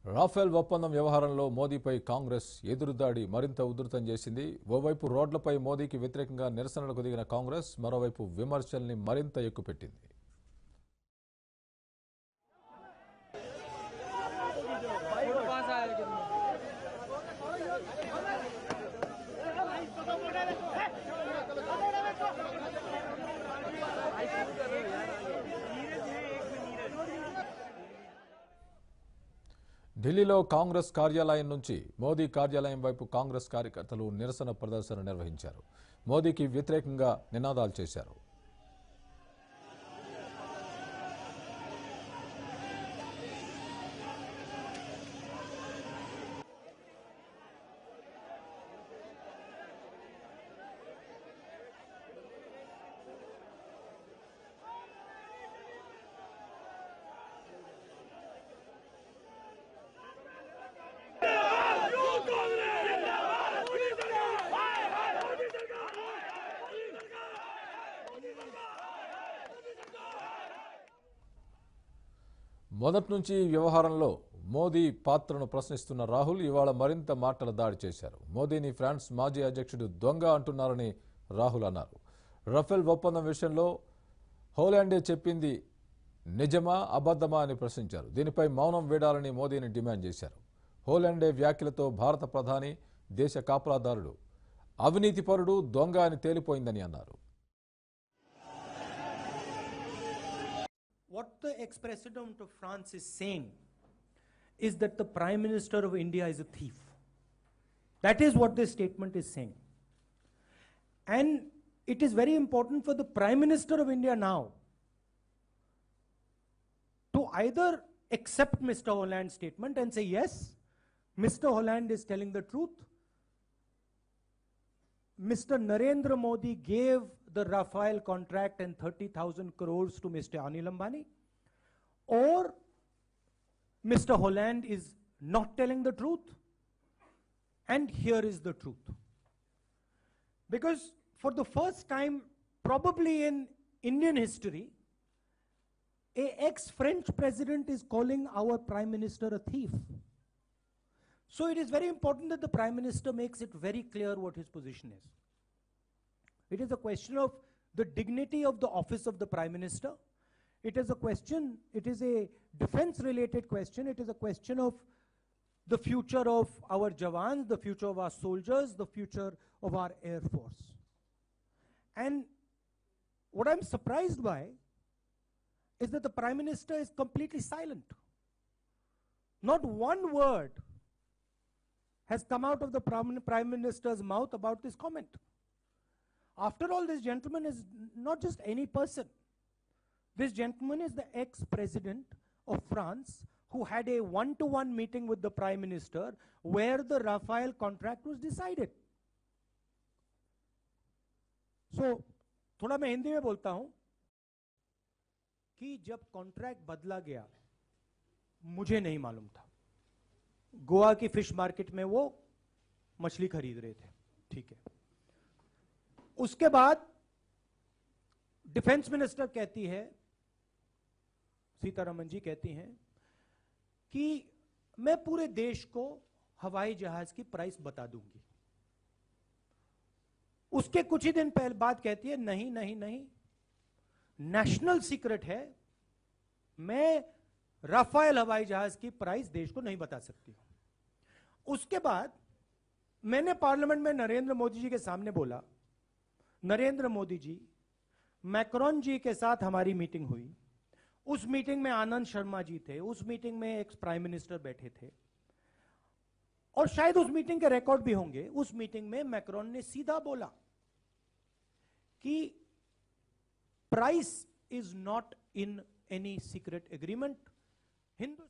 Rafale ఒప్పందం వ్యవహారంలో మోదీపై కాంగ్రెస్ ఎదురుదాడి మరింత ఉధృతం చేసింది. ఓవైపు రోడ్లపై మోదీకి వ్యతిరేకంగా నిరసనలకు దిగిన కాంగ్రెస్ మరోవైపు విమర్శల్ని మరింత ఎక్కుపెట్టింది. ఢిల్లీలో కాంగ్రెస్ కార్యాలయం నుంచి మోదీ కార్యాలయం వైపు కాంగ్రెస్ కార్యకర్తలు నిరసన ప్రదర్శన నిర్వహించారు. మోదీకి వ్యతిరేకంగా నినాదాలు చేశారు. మొదటి నుంచి ఈ వ్యవహారంలో మోదీ పాత్రను ప్రశ్నిస్తున్న రాహుల్ ఇవాళ మరింత మాటల దాడి చేశారు. మోదీని ఫ్రాన్స్ మాజీ అధ్యక్షుడు దొంగ అంటున్నారని రాహుల్ అన్నారు. రఫేల్ ఒప్పందం విషయంలో హోలాండే చెప్పింది నిజమా అబద్ధమా అని ప్రశ్నించారు. దీనిపై మౌనం వీడాలని మోదీని డిమాండ్ చేశారు. హోలాండే వ్యాఖ్యలతో భారత ప్రధాని దేశ కాపలాదారుడు అవినీతిపరుడు దొంగ అని తేలిపోయిందని అన్నారు. What the ex-president of France is saying is that the Prime Minister of India is a thief. That is what this statement is saying. And it is very important for the Prime Minister of India now to either accept Mr. Hollande's statement and say, yes, Mr. Hollande is telling the truth. Mr. Narendra Modi gave the Rafale contract and 30,000 crores to Mr. Anil Ambani, or Mr. Hollande is not telling the truth, and here is the truth. Because for the first time, probably in Indian history, a ex-French president is calling our Prime Minister a thief. So it is very important that the Prime Minister makes it very clear what his position is. It is a question of the dignity of the office of the Prime Minister. It is a question, it is a defense-related question. It is a question of the future of our Jawans, the future of our soldiers, the future of our Air Force. And what I'm surprised by is that the Prime Minister is completely silent. Not one word has come out of the Prime Minister's mouth about this comment. After all, this gentleman is not just any person. This gentleman is the ex-president of France who had a one-to-one meeting with the Prime Minister where the Rafale contract was decided. So, थोड़ा मैं हिंदी में बोलता हूं कि जब contract बदला गया मुझे नहीं मालूम था. गोवा की फिश मार्केट में वो मछली खरीद रहे थे, ठीक है. उसके बाद डिफेंस मिनिस्टर कहती है, सीतारमण जी कहती हैं कि मैं पूरे देश को हवाई जहाज की प्राइस बता दूंगी. उसके कुछ ही दिन पहले बाद कहती है नहीं नहीं नहीं, नेशनल सीक्रेट है, मैं राफेल हवाई जहाज की प्राइस देश को नहीं बता सकती हूं. उसके बाद मैंने पार्लियामेंट में नरेंद्र मोदी जी के सामने बोला, नरेंद्र मोदी जी, मैक्रोन जी के साथ हमारी मीटिंग हुई. उस मीटिंग में आनंद शर्मा जी थे, उस मीटिंग में एक प्राइम मिनिस्टर बैठे थे और शायद उस मीटिंग के रिकॉर्ड भी होंगे. उस मीटिंग में मैक्रोन ने सीधा बोला कि price is not in any secret agreement. Hindu